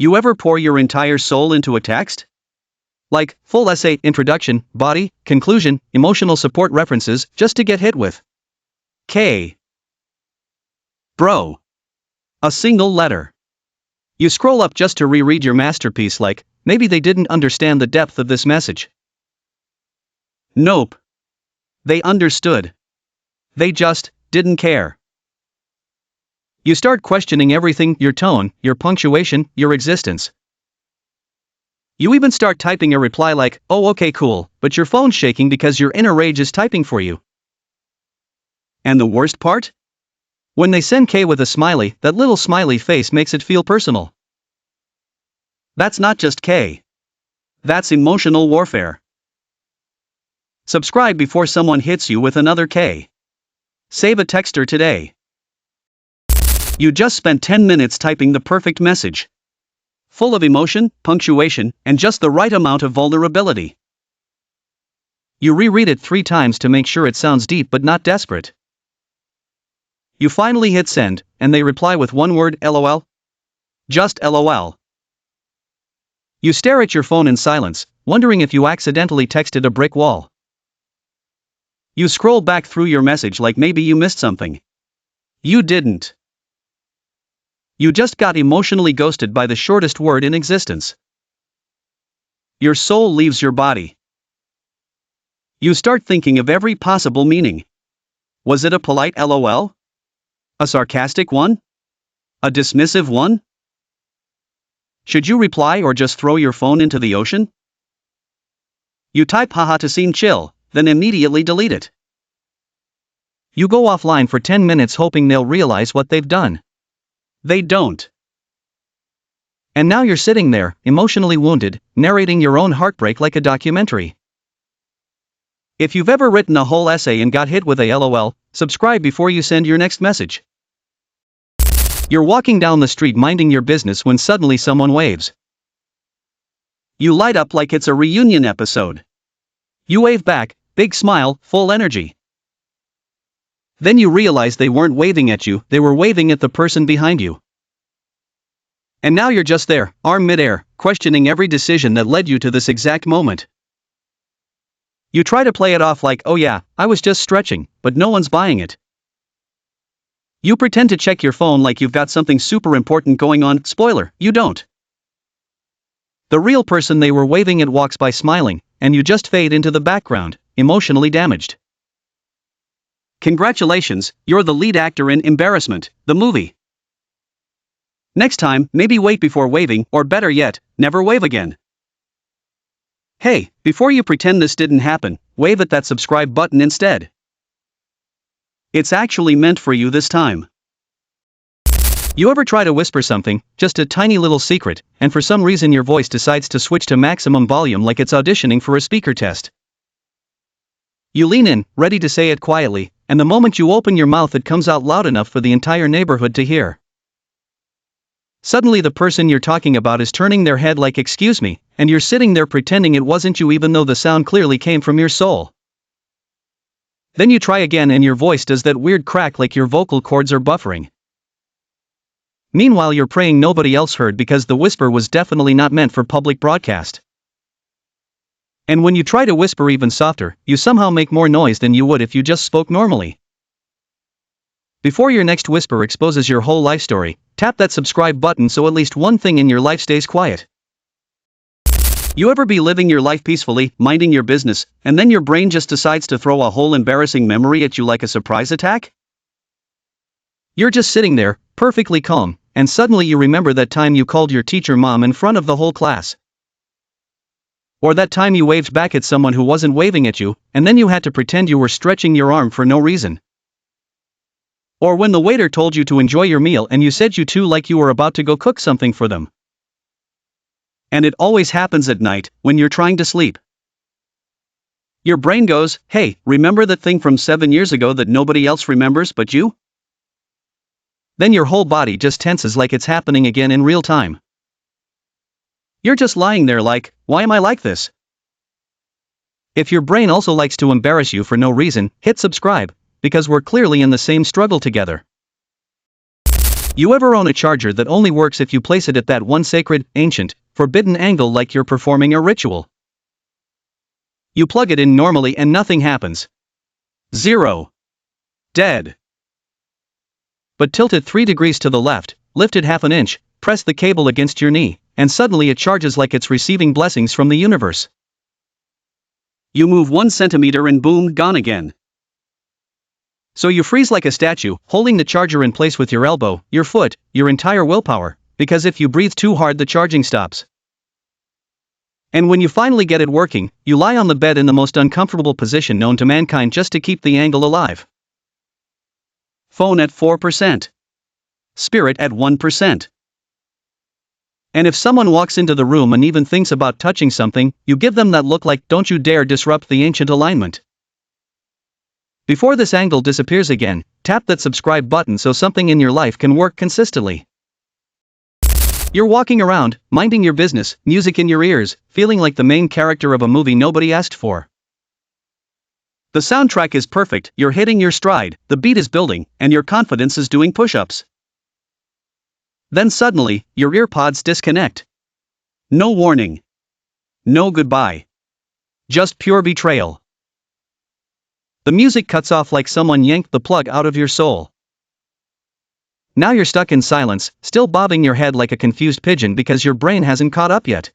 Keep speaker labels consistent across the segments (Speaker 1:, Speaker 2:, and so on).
Speaker 1: You ever pour your entire soul into a text? Like, full essay, introduction, body, conclusion, emotional support references, just to get hit with K. Bro. A single letter. You scroll up just to reread your masterpiece like, maybe they didn't understand the depth of this message. Nope. They understood. They just didn't care. You start questioning everything, your tone, your punctuation, your existence. You even start typing a reply like, oh okay cool, but your phone's shaking because your inner rage is typing for you. And the worst part? When they send K with a smiley, that little smiley face makes it feel personal. That's not just K. That's emotional warfare. Subscribe before someone hits you with another K. Save a texter today. You just spent 10 minutes typing the perfect message. Full of emotion, punctuation, and just the right amount of vulnerability. You reread it 3 times to make sure it sounds deep but not desperate. You finally hit send, and they reply with one word, LOL. Just LOL. You stare at your phone in silence, wondering if you accidentally texted a brick wall. You scroll back through your message like maybe you missed something. You didn't. You just got emotionally ghosted by the shortest word in existence. Your soul leaves your body. You start thinking of every possible meaning. Was it a polite LOL? A sarcastic one? A dismissive one? Should you reply or just throw your phone into the ocean? You type haha to seem chill, then immediately delete it. You go offline for 10 minutes hoping they'll realize what they've done. They don't. And now you're sitting there, emotionally wounded, narrating your own heartbreak like a documentary. If you've ever written a whole essay and got hit with a LOL, subscribe before you send your next message. You're walking down the street minding your business when suddenly someone waves. You light up like it's a reunion episode. You wave back, big smile, full energy. Then you realize they weren't waving at you, they were waving at the person behind you. And now you're just there, arm midair, questioning every decision that led you to this exact moment. You try to play it off like, oh yeah, I was just stretching, but no one's buying it. You pretend to check your phone like you've got something super important going on, spoiler, you don't. The real person they were waving at walks by smiling, and you just fade into the background, emotionally damaged. Congratulations, you're the lead actor in Embarrassment, the movie. Next time, maybe wait before waving, or better yet, never wave again. Hey, before you pretend this didn't happen, wave at that subscribe button instead. It's actually meant for you this time. You ever try to whisper something, just a tiny little secret, and for some reason your voice decides to switch to maximum volume like it's auditioning for a speaker test? You lean in, ready to say it quietly, and the moment you open your mouth it comes out loud enough for the entire neighborhood to hear. Suddenly the person you're talking about is turning their head like excuse me, and you're sitting there pretending it wasn't you even though the sound clearly came from your soul. Then you try again and your voice does that weird crack like your vocal cords are buffering. Meanwhile you're praying nobody else heard because the whisper was definitely not meant for public broadcast. And when you try to whisper even softer, you somehow make more noise than you would if you just spoke normally. Before your next whisper exposes your whole life story, tap that subscribe button so at least one thing in your life stays quiet. You ever be living your life peacefully, minding your business, and then your brain just decides to throw a whole embarrassing memory at you like a surprise attack? You're just sitting there, perfectly calm, and suddenly you remember that time you called your teacher mom in front of the whole class. Or that time you waved back at someone who wasn't waving at you, and then you had to pretend you were stretching your arm for no reason. Or when the waiter told you to enjoy your meal and you said you too like you were about to go cook something for them. And it always happens at night, when you're trying to sleep. Your brain goes, hey, remember that thing from 7 years ago that nobody else remembers but you? Then your whole body just tenses like it's happening again in real time. You're just lying there like, why am I like this? If your brain also likes to embarrass you for no reason, hit subscribe, because we're clearly in the same struggle together. You ever own a charger that only works if you place it at that one sacred, ancient, forbidden angle like you're performing a ritual? You plug it in normally and nothing happens. Zero. Dead. But tilt it 3 degrees to the left, lift it half an inch, press the cable against your knee, and suddenly it charges like it's receiving blessings from the universe. You move 1 centimeter and boom, gone again. So you freeze like a statue, holding the charger in place with your elbow, your foot, your entire willpower, because if you breathe too hard the charging stops. And when you finally get it working, you lie on the bed in the most uncomfortable position known to mankind just to keep the angle alive. Phone at 4%. Spirit at 1%. And if someone walks into the room and even thinks about touching something, you give them that look like, don't you dare disrupt the ancient alignment. Before this angle disappears again, tap that subscribe button so something in your life can work consistently. You're walking around, minding your business, music in your ears, feeling like the main character of a movie nobody asked for. The soundtrack is perfect, you're hitting your stride, the beat is building, and your confidence is doing push-ups. Then suddenly, your earpods disconnect. No warning. No goodbye. Just pure betrayal. The music cuts off like someone yanked the plug out of your soul. Now you're stuck in silence, still bobbing your head like a confused pigeon because your brain hasn't caught up yet.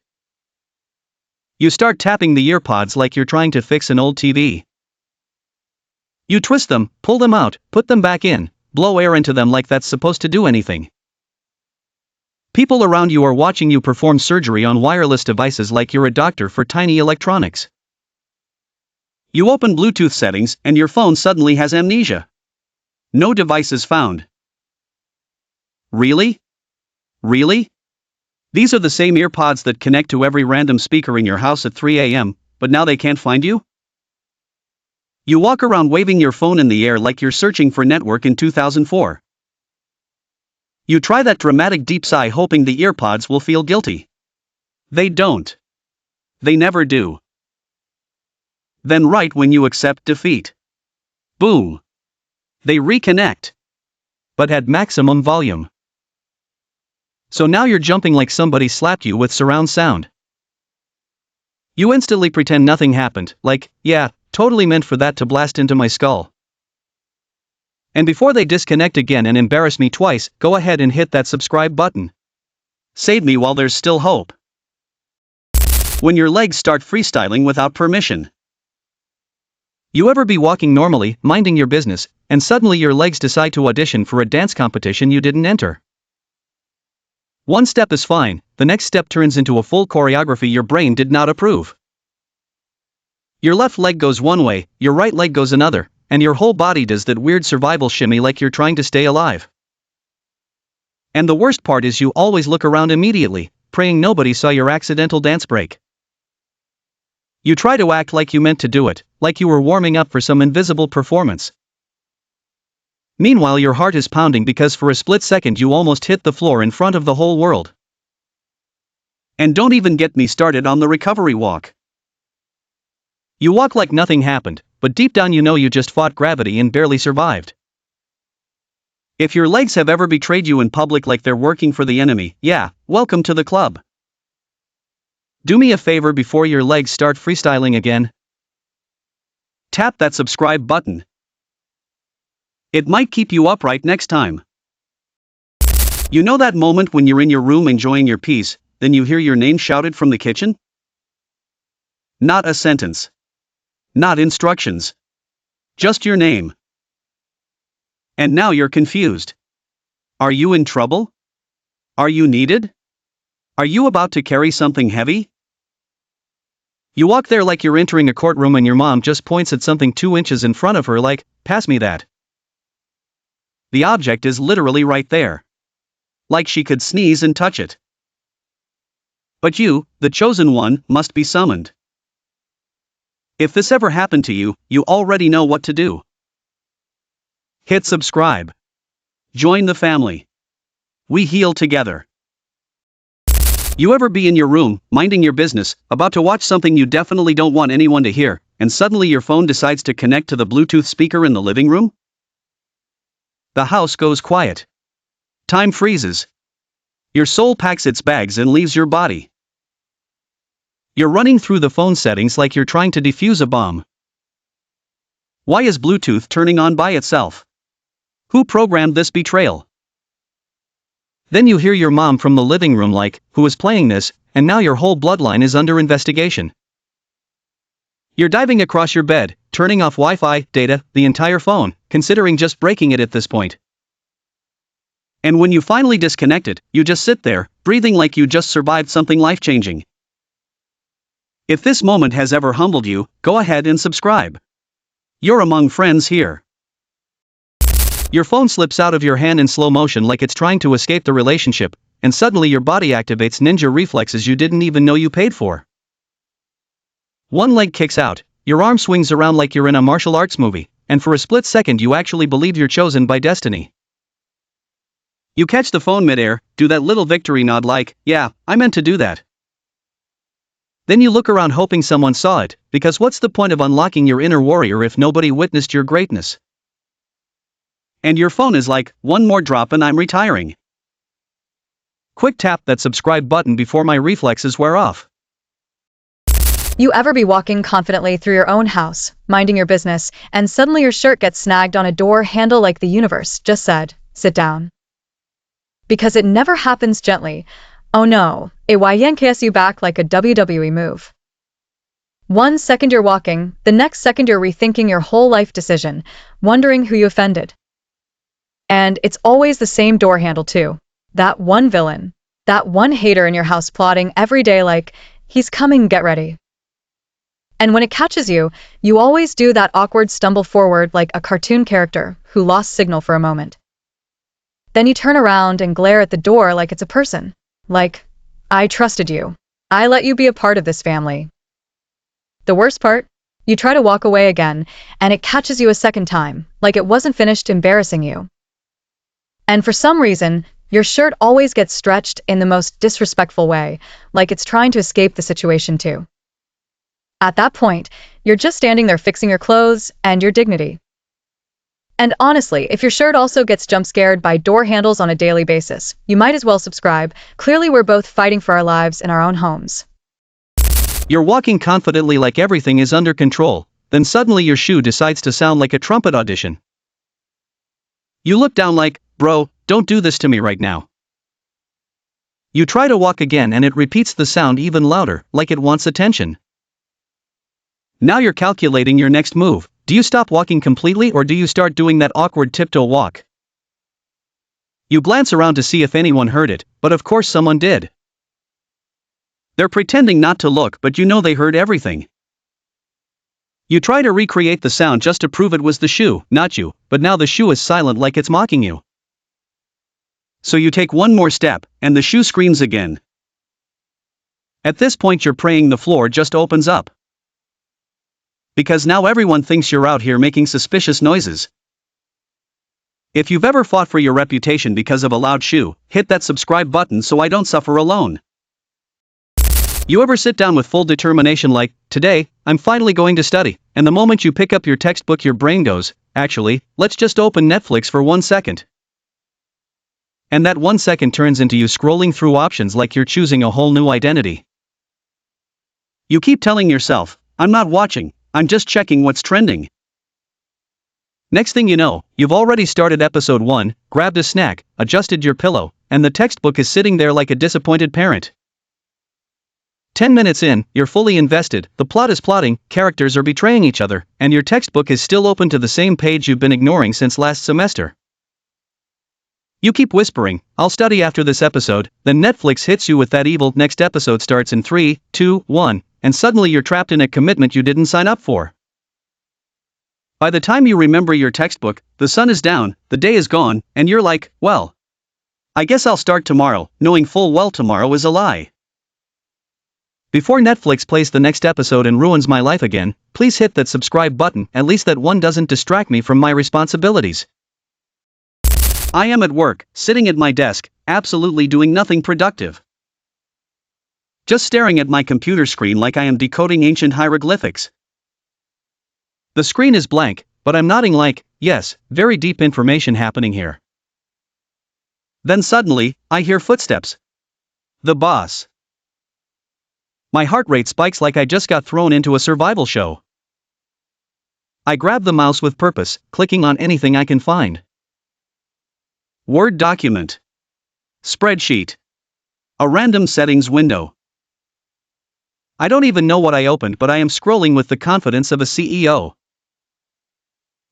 Speaker 1: You start tapping the earpods like you're trying to fix an old TV. You twist them, pull them out, put them back in, blow air into them like that's supposed to do anything. People around you are watching you perform surgery on wireless devices like you're a doctor for tiny electronics. You open Bluetooth settings and your phone suddenly has amnesia. No devices found. Really? Really? These are the same earpods that connect to every random speaker in your house at 3 a.m., but now they can't find you? You walk around waving your phone in the air like you're searching for network in 2004. You try that dramatic deep sigh hoping the earpods will feel guilty. They don't. They never do. Then right when you accept defeat. Boom. They reconnect. But at maximum volume. So now you're jumping like somebody slapped you with surround sound. You instantly pretend nothing happened, like, yeah, totally meant for that to blast into my skull. And before they disconnect again and embarrass me twice, go ahead and hit that subscribe button. Save me while there's still hope. When your legs start freestyling without permission. You ever be walking normally, minding your business, and suddenly your legs decide to audition for a dance competition you didn't enter? One step is fine, the next step turns into a full choreography your brain did not approve. Your left leg goes one way, your right leg goes another, and your whole body does that weird survival shimmy like you're trying to stay alive. And the worst part is you always look around immediately, praying nobody saw your accidental dance break. You try to act like you meant to do it, like you were warming up for some invisible performance. Meanwhile your heart is pounding because for a split second you almost hit the floor in front of the whole world. And don't even get me started on the recovery walk. You walk like nothing happened, but deep down you know you just fought gravity and barely survived. If your legs have ever betrayed you in public like they're working for the enemy, yeah, welcome to the club. Do me a favor before your legs start freestyling again. Tap that subscribe button. It might keep you upright next time. You know that moment when you're in your room enjoying your peace, then you hear your name shouted from the kitchen? Not a sentence. Not instructions. Just your name. And now you're confused. Are you in trouble? Are you needed? Are you about to carry something heavy? You walk there like you're entering a courtroom and your mom just points at something 2 inches in front of her like, pass me that. The object is literally right there. Like she could sneeze and touch it. But you, the chosen one, must be summoned. If this ever happened to you, you already know what to do. Hit subscribe. Join the family. We heal together. You ever be in your room, minding your business, about to watch something you definitely don't want anyone to hear, and suddenly your phone decides to connect to the Bluetooth speaker in the living room? The house goes quiet. Time freezes. Your soul packs its bags and leaves your body. You're running through the phone settings like you're trying to defuse a bomb. Why is Bluetooth turning on by itself? Who programmed this betrayal? Then you hear your mom from the living room like, who is playing this, and now your whole bloodline is under investigation. You're diving across your bed, turning off Wi-Fi, data, the entire phone, considering just breaking it at this point. And when you finally disconnect it, you just sit there, breathing like you just survived something life-changing. If this moment has ever humbled you, go ahead and subscribe. You're among friends here. Your phone slips out of your hand in slow motion like it's trying to escape the relationship, and suddenly your body activates ninja reflexes you didn't even know you paid for. One leg kicks out, your arm swings around like you're in a martial arts movie, and for a split second you actually believe you're chosen by destiny. You catch the phone midair, do that little victory nod like, yeah, I meant to do that. Then you look around hoping someone saw it, because what's the point of unlocking your inner warrior if nobody witnessed your greatness? And your phone is like, one more drop and I'm retiring. Quick tap that subscribe button before my reflexes wear off.
Speaker 2: You ever be walking confidently through your own house, minding your business, and suddenly your shirt gets snagged on a door handle like the universe just said, sit down. Because it never happens gently. Oh no, it yanks you back like a WWE move. 1 second you're walking, the next second you're rethinking your whole life decision, wondering who you offended. And it's always the same door handle too. That one villain. That one hater in your house plotting every day like, he's coming, get ready. And when it catches you, you always do that awkward stumble forward like a cartoon character who lost signal for a moment. Then you turn around and glare at the door like it's a person. Like, I trusted you. I let you be a part of this family. The worst part? You try to walk away again, and it catches you a second time, like it wasn't finished embarrassing you. And for some reason, your shirt always gets stretched in the most disrespectful way, like it's trying to escape the situation too. At that point, you're just standing there fixing your clothes and your dignity. And honestly, if your shirt also gets jump scared by door handles on a daily basis, you might as well subscribe. Clearly we're both fighting for our lives in our own homes.
Speaker 1: You're walking confidently like everything is under control, then suddenly your shoe decides to sound like a trumpet audition. You look down like, bro, don't do this to me right now. You try to walk again and it repeats the sound even louder, like it wants attention. Now you're calculating your next move. Do you stop walking completely or do you start doing that awkward tiptoe walk? You glance around to see if anyone heard it, but of course someone did. They're pretending not to look, but you know they heard everything. You try to recreate the sound just to prove it was the shoe, not you, but now the shoe is silent like it's mocking you. So you take one more step, and the shoe screams again. At this point you're praying the floor just opens up. Because now everyone thinks you're out here making suspicious noises. If you've ever fought for your reputation because of a loud shoe, hit that subscribe button so I don't suffer alone. You ever sit down with full determination like, today, I'm finally going to study, and the moment you pick up your textbook your brain goes, actually, let's just open Netflix for 1 second. And that 1 second turns into you scrolling through options like you're choosing a whole new identity. You keep telling yourself, I'm not watching, I'm just checking what's trending. Next thing you know, you've already started episode 1, grabbed a snack, adjusted your pillow, and the textbook is sitting there like a disappointed parent. 10 minutes in, you're fully invested, the plot is plotting, characters are betraying each other, and your textbook is still open to the same page you've been ignoring since last semester. You keep whispering, I'll study after this episode, then Netflix hits you with that evil next episode starts in 3, 2, 1, and suddenly you're trapped in a commitment you didn't sign up for. By the time you remember your textbook, the sun is down, the day is gone, and you're like, well, I guess I'll start tomorrow, knowing full well tomorrow is a lie. Before Netflix plays the next episode and ruins my life again, please hit that subscribe button, at least that one doesn't distract me from my responsibilities. I am at work, sitting at my desk, absolutely doing nothing productive. Just staring at my computer screen like I am decoding ancient hieroglyphics. The screen is blank, but I'm nodding like, yes, very deep information happening here. Then suddenly, I hear footsteps. The boss. My heart rate spikes like I just got thrown into a survival show. I grab the mouse with purpose, clicking on anything I can find. Word document. Spreadsheet. A random settings window. I don't even know what I opened, but I am scrolling with the confidence of a CEO.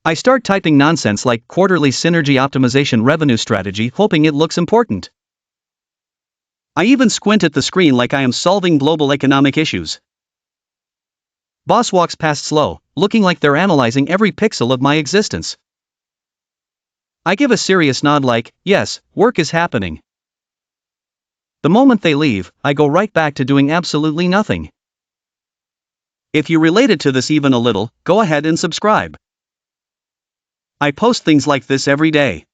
Speaker 1: I start typing nonsense like quarterly synergy optimization revenue strategy, hoping it looks important. I even squint at the screen like I am solving global economic issues. Boss walks past slow, looking like they're analyzing every pixel of my existence. I give a serious nod like, yes, work is happening. The moment they leave, I go right back to doing absolutely nothing. If you related to this even a little, go ahead and subscribe. I post things like this every day.